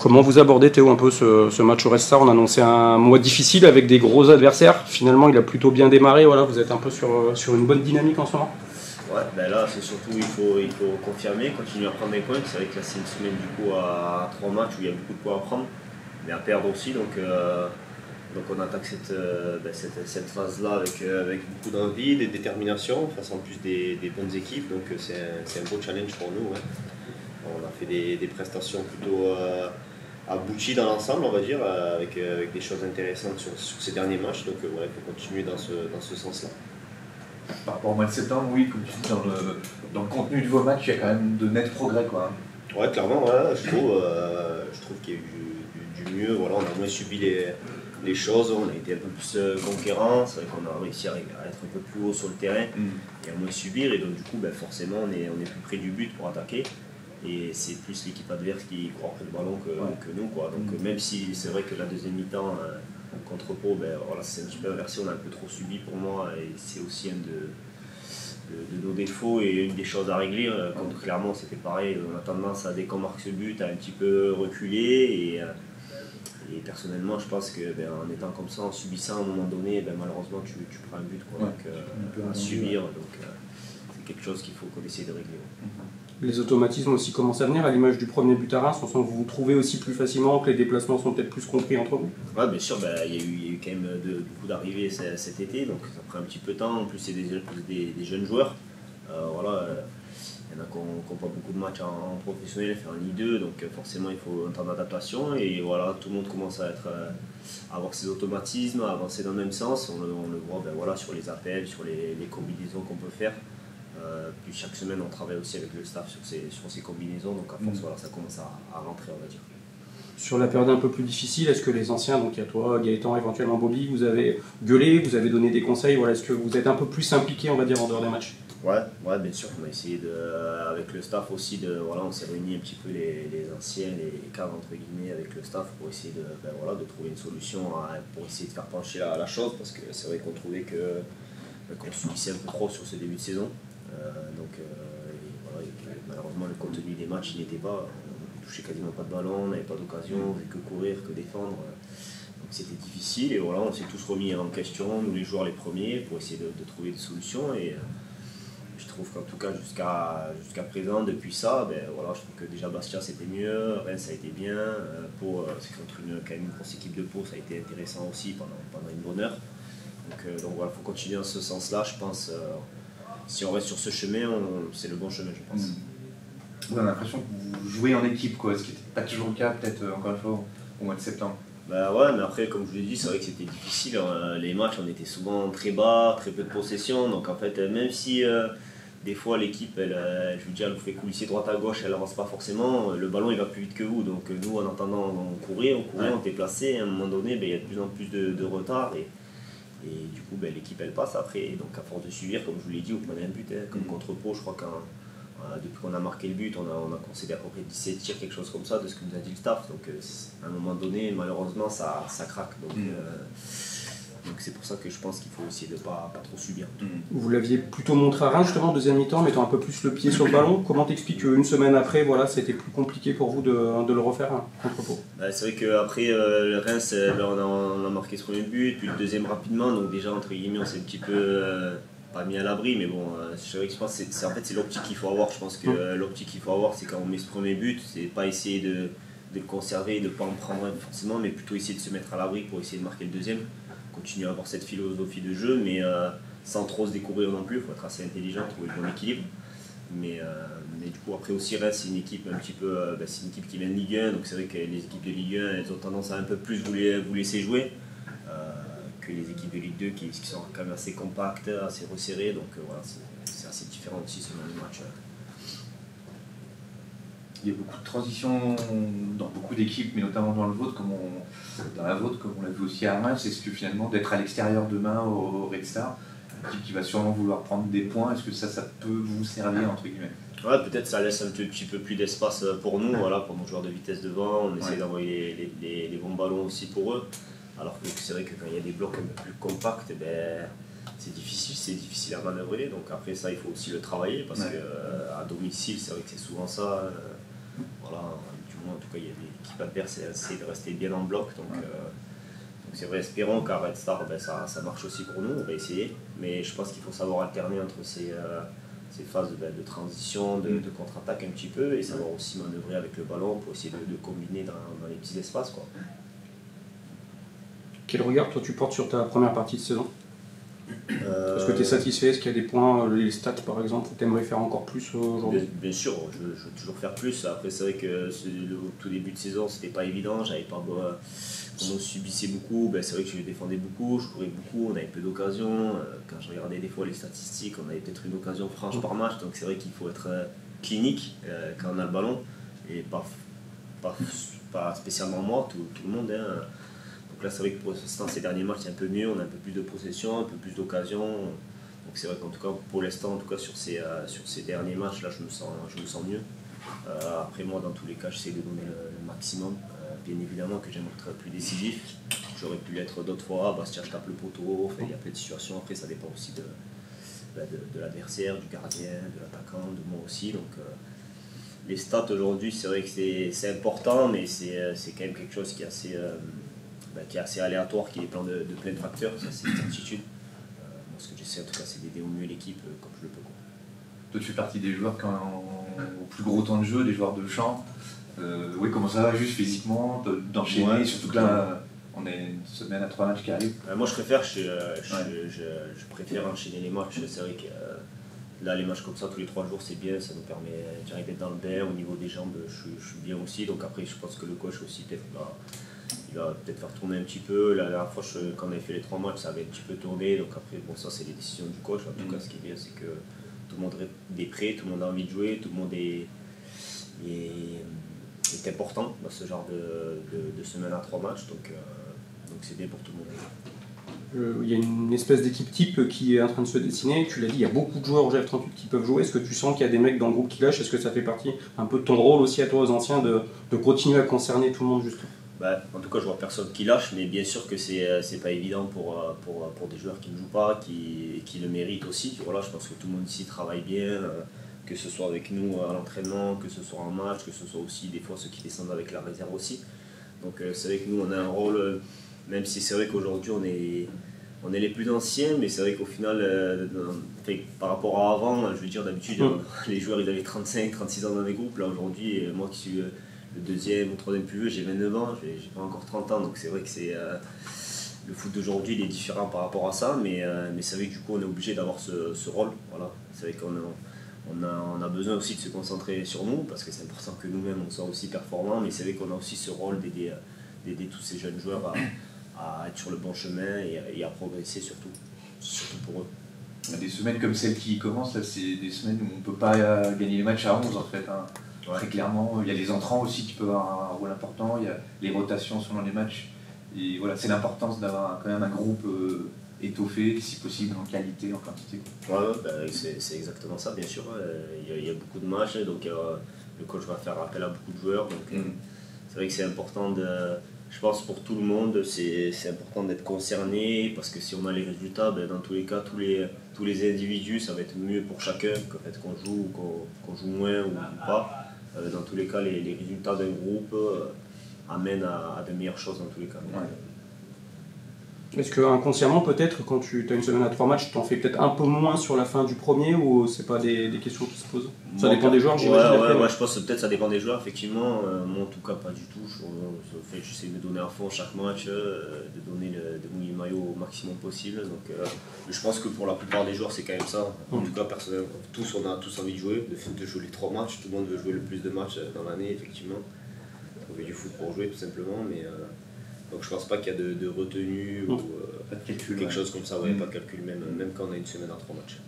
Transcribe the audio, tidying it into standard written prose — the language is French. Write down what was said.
Comment vous abordez, Théo, un peu ce match au Red Star? On annonçait un mois difficile avec des gros adversaires. Finalement, il a plutôt bien démarré. Voilà, vous êtes un peu sur une bonne dynamique en ce moment. Ouais, ben là, c'est surtout il faut confirmer, continuer à prendre des points. C'est vrai que là, c'est une semaine du coup à 3 matchs où il y a beaucoup de points à prendre, mais à perdre aussi. Donc on attaque cette phase-là avec beaucoup d'envie, de détermination, face en plus des bonnes équipes. Donc c'est un beau challenge pour nous. Ouais. On a fait des prestations plutôt abouties dans l'ensemble, on va dire, avec des choses intéressantes sur ces derniers matchs. Donc il faut continuer dans ce sens-là. Par rapport au mois de septembre, oui, comme tu dis, dans le contenu de vos matchs, il y a quand même de nets progrès, quoi. Ouais, clairement, ouais, je trouve qu'il y a eu du mieux. Voilà, on a moins subi les choses, on a été un peu plus conquérants. C'est vrai qu'on a réussi à être un peu plus haut sur le terrain et à moins subir. Et donc, du coup, forcément, on est plus près du but pour attaquer. Et c'est plus l'équipe adverse qui court après le ballon que nous, quoi. Donc, même si c'est vrai que la deuxième mi-temps, contre Pau, voilà, c'est un petit peu inversé, on a un peu trop subi pour moi. Et c'est aussi un de nos défauts et une des choses à régler. Contre Clermont, c'était pareil, on a tendance, dès qu'on marque ce but, à un petit peu reculer. Et personnellement, je pense qu'en étant comme ça, en subissant à un moment donné, malheureusement, tu prends un but, quoi. Donc, à subir. Donc, c'est quelque chose qu'il faut qu'on essaie de régler. Les automatismes aussi commencent à venir, à l'image du premier but à Reims. On sent que vous vous trouvez aussi plus facilement, que les déplacements sont peut-être plus compris entre vous. Ouais, bien sûr, il y a eu quand même beaucoup d'arrivées cet été, donc ça prend un petit peu de temps. En plus, c'est des jeunes joueurs. Voilà, il y en a qui n'ont pas beaucoup de matchs en professionnel, fait en Ligue 2, donc forcément il faut un temps d'adaptation. Et voilà, tout le monde commence à avoir ses automatismes, à avancer dans le même sens. On le voit voilà, sur les appels, sur les combinaisons qu'on peut faire. Puis chaque semaine, on travaille aussi avec le staff sur ces combinaisons, donc à force, voilà, ça commence à rentrer, on va dire. Sur la période un peu plus difficile, est-ce que les anciens, donc il y a toi, Gaëtan, éventuellement Bobby, vous avez gueulé, vous avez donné des conseils, voilà, est-ce que vous êtes un peu plus impliqué, on va dire, en dehors des matchs? Ouais, bien sûr, on a essayé avec le staff aussi, voilà, on s'est réunis un petit peu les anciens, les cadres entre guillemets avec le staff pour essayer de trouver une solution pour essayer de faire pencher la chose, parce que c'est vrai qu'on trouvait qu'on subissait un peu trop sur ce début de saison. Voilà, malheureusement le contenu des matchs il n'était pas, on ne touchait quasiment pas de ballon, on n'avait pas d'occasion, on faisait que courir, que défendre. Donc c'était difficile et voilà, on s'est tous remis en question, nous les joueurs les premiers, pour essayer de trouver des solutions. Et je trouve qu'en tout cas jusqu'à présent, depuis ça, voilà, je trouve que déjà Bastia c'était mieux, Rennes ça a été bien, Pau, c'est contre quand même une grosse équipe de Pau, ça a été intéressant aussi pendant une bonne heure. Donc voilà, il faut continuer dans ce sens-là, je pense. Si on reste sur ce chemin, c'est le bon chemin, je pense. On a l'impression que vous jouez en équipe, quoi, ce qui n'était pas toujours le cas, peut-être encore une fois, au mois de septembre. Ouais, mais après, comme je vous l'ai dit, c'est vrai que c'était difficile. Les matchs, on était souvent très bas, très peu de possession. Donc en fait, même si des fois l'équipe, je veux dire, elle vous fait coulisser droite à gauche, elle n'avance pas forcément, le ballon il va plus vite que vous. Donc nous, en attendant, on courait, on était placé. Et à un moment donné, il y a de plus en plus de retard. Et du coup, l'équipe elle passe après. Donc à force de suivre, comme je vous l'ai dit, vous prenez un but. Comme contre Pau, je crois depuis qu'on a marqué le but, on a concédé à peu près 17 tirs, quelque chose comme ça, de ce que nous a dit le staff. Donc à un moment donné, malheureusement, ça craque. Donc c'est pour ça que je pense qu'il faut essayer de ne pas trop subir. Vous l'aviez plutôt montré à Reims, justement, deuxième mi-temps, mettant un peu plus le pied sur le ballon. Comment t'expliques qu'une semaine après, voilà, c'était plus compliqué pour vous de le refaire contre Pau? C'est vrai qu'après Reims, on a marqué ce premier but, puis le deuxième rapidement. Donc déjà, entre guillemets, on s'est un petit peu pas mis à l'abri, mais bon, c'est vrai que je pense que c'est l'optique qu'il faut avoir. Je pense que l'optique qu'il faut avoir, c'est quand on met ce premier but, c'est pas essayer de le conserver, de ne pas en prendre forcément, mais plutôt essayer de se mettre à l'abri pour essayer de marquer le deuxième. Continuer à avoir cette philosophie de jeu, mais sans trop se découvrir non plus. Il faut être assez intelligent, trouver le bon équilibre. Mais du coup, après aussi, Reims, c'est une équipe un petit peu, c'est une équipe qui vient de Ligue 1, donc c'est vrai que les équipes de Ligue 1, elles ont tendance à un peu plus vous laisser jouer que les équipes de Ligue 2 qui sont quand même assez compactes, assez resserrées. Donc voilà, c'est assez différent aussi selon les matchs. Il y a beaucoup de transitions dans beaucoup d'équipes, mais notamment dans la vôtre, comme on l'a vu aussi à Reims. Est-ce que finalement d'être à l'extérieur demain au Red Star, une équipe qui va sûrement vouloir prendre des points, est-ce que ça peut vous servir entre guillemets? Ouais, peut-être ça laisse un petit peu plus d'espace pour nous, voilà, pour nos joueurs de vitesse devant. On essaie d'envoyer les bons ballons aussi pour eux. Alors que c'est vrai que quand il y a des blocs un peu plus compacts, c'est difficile à manœuvrer. Donc après ça, il faut aussi le travailler parce qu'à domicile, c'est vrai que c'est souvent ça. Voilà, du moins en tout cas l'équipe adverse essaie de rester bien en bloc. Donc c'est vrai, espérons qu'à Red Star ça marche aussi pour nous, on va essayer. Mais je pense qu'il faut savoir alterner entre ces phases de transition, de contre-attaque un petit peu, et savoir aussi manœuvrer avec le ballon pour essayer de combiner dans les petits espaces, quoi. Quel regard toi tu portes sur ta première partie de saison? Est-ce que tu es satisfait? Est-ce qu'il y a des points, les stats par exemple, où tu aimerais faire encore plus aujourd'hui? Bien sûr, je veux toujours faire plus. Après, c'est vrai que au tout début de saison, c'était pas évident. On subissait beaucoup, c'est vrai que je défendais beaucoup, je courais beaucoup, on avait peu d'occasions. Quand je regardais des fois les statistiques, on avait peut-être une occasion franche par match. Donc c'est vrai qu'il faut être clinique quand on a le ballon. Et pas spécialement moi, tout le monde. Donc là, c'est vrai que pour l'instant, ces derniers matchs, c'est un peu mieux. On a un peu plus de possession, un peu plus d'occasions. Donc c'est vrai qu'en tout cas, pour l'instant, en tout cas sur ces derniers matchs, là, je me sens mieux. Après moi, dans tous les cas, j'essaie de donner le maximum. Bien évidemment que j'aimerais être plus décisif. J'aurais pu l'être d'autres fois. Bastia, je tape le poteau. Il y a plein de situations. Après, ça dépend aussi de l'adversaire, du gardien, de l'attaquant, de moi aussi. Donc les stats aujourd'hui, c'est vrai que c'est important, mais c'est quand même quelque chose qui est assez aléatoire, qui est plein de facteurs. Ça, c'est une certitude. Moi, ce que j'essaie en tout cas, c'est d'aider au mieux l'équipe comme je le peux. Toi, tu fais partie des joueurs qui ont au plus gros temps de jeu, des joueurs de champ. Oui, comment ça va juste physiquement, d'enchaîner, surtout que là, on est une semaine à 3 matchs qui arrivent. Moi, je préfère enchaîner les matchs. C'est vrai que là, les matchs comme ça, tous les 3 jours, c'est bien, ça nous permet direct d'être dans le bain. Au niveau des jambes, je suis bien aussi. Donc après, je pense que le coach aussi, il va peut-être faire tourner un petit peu. La dernière fois, quand on avait fait les 3 matchs, ça avait un petit peu tourné. Donc après, bon, ça, c'est les décisions du coach. En tout cas, ce qui est bien, c'est que tout le monde est prêt, tout le monde a envie de jouer, tout le monde est important dans ce genre de semaine à 3 matchs, donc c'est bien pour tout le monde. Il y a une espèce d'équipe type qui est en train de se dessiner. Tu l'as dit, il y a beaucoup de joueurs au GF38 qui peuvent jouer. Est-ce que tu sens qu'il y a des mecs dans le groupe qui lâchent? Est-ce que ça fait partie un peu de ton rôle aussi à toi, aux anciens, de continuer à concerner tout le monde justement? En tout cas, je vois personne qui lâche, mais bien sûr que c'est pas évident pour des joueurs qui ne jouent pas, qui le méritent aussi. Voilà, je pense que tout le monde ici travaille bien, que ce soit avec nous à l'entraînement, que ce soit en match, que ce soit aussi des fois ceux qui descendent avec la réserve aussi. Donc c'est vrai que nous, on a un rôle, même si c'est vrai qu'aujourd'hui on est les plus anciens, mais c'est vrai qu'au final, par rapport à avant, je veux dire, d'habitude, les joueurs ils avaient 35, 36 ans dans les groupes. Là aujourd'hui, moi qui suis le deuxième ou troisième plus vieux, j'ai 29 ans, j'ai pas encore 30 ans, donc c'est vrai que le foot d'aujourd'hui il est différent par rapport à ça, mais c'est vrai que du coup on est obligé d'avoir ce rôle. Voilà. C'est vrai qu'on a besoin aussi de se concentrer sur nous, parce que c'est important que nous-mêmes on soit aussi performants, mais c'est vrai qu'on a aussi ce rôle d'aider tous ces jeunes joueurs à être sur le bon chemin et à progresser surtout pour eux. Des semaines comme celle qui commence, là, c'est des semaines où on ne peut pas gagner les matchs à 11 en fait. Hein. Ouais. Très clairement, il y a les entrants aussi qui peuvent avoir un rôle important, il y a les rotations selon les matchs. Et voilà, c'est l'importance d'avoir quand même un groupe étoffé, si possible en qualité, en quantité. Ouais, c'est exactement ça, bien sûr. Il y a beaucoup de matchs, donc le coach va faire appel à beaucoup de joueurs. Donc c'est vrai que c'est important je pense pour tout le monde, c'est important d'être concerné, parce que si on a les résultats, dans tous les cas, tous les individus, ça va être mieux pour chacun, qu'on joue ou qu'on joue moins ou pas. Dans tous les cas, les résultats d'un groupe amènent à de meilleures choses dans tous les cas. Ouais. Est-ce que inconsciemment, peut-être, quand tu as une semaine à 3 matchs, tu en fais peut-être un peu moins sur la fin du premier, ou c'est pas des questions qui se posent? Ça dépend des joueurs, j'imagine. Ouais, je pense que peut-être ça dépend des joueurs, effectivement. Moi, en tout cas, pas du tout. J'essaie de me donner à fond chaque match, de mouiller le maillot au maximum possible. Donc, je pense que pour la plupart des joueurs, c'est quand même ça. En tout cas, personnellement, on a tous envie de jouer, de jouer les 3 matchs. Tout le monde veut jouer le plus de matchs dans l'année, effectivement. Trouver du foot pour jouer, tout simplement. Mais donc je pense pas qu'il y a de retenue ou pas de calcul, quelque chose comme ça, pas de calcul, même quand on a une semaine à 3 matchs.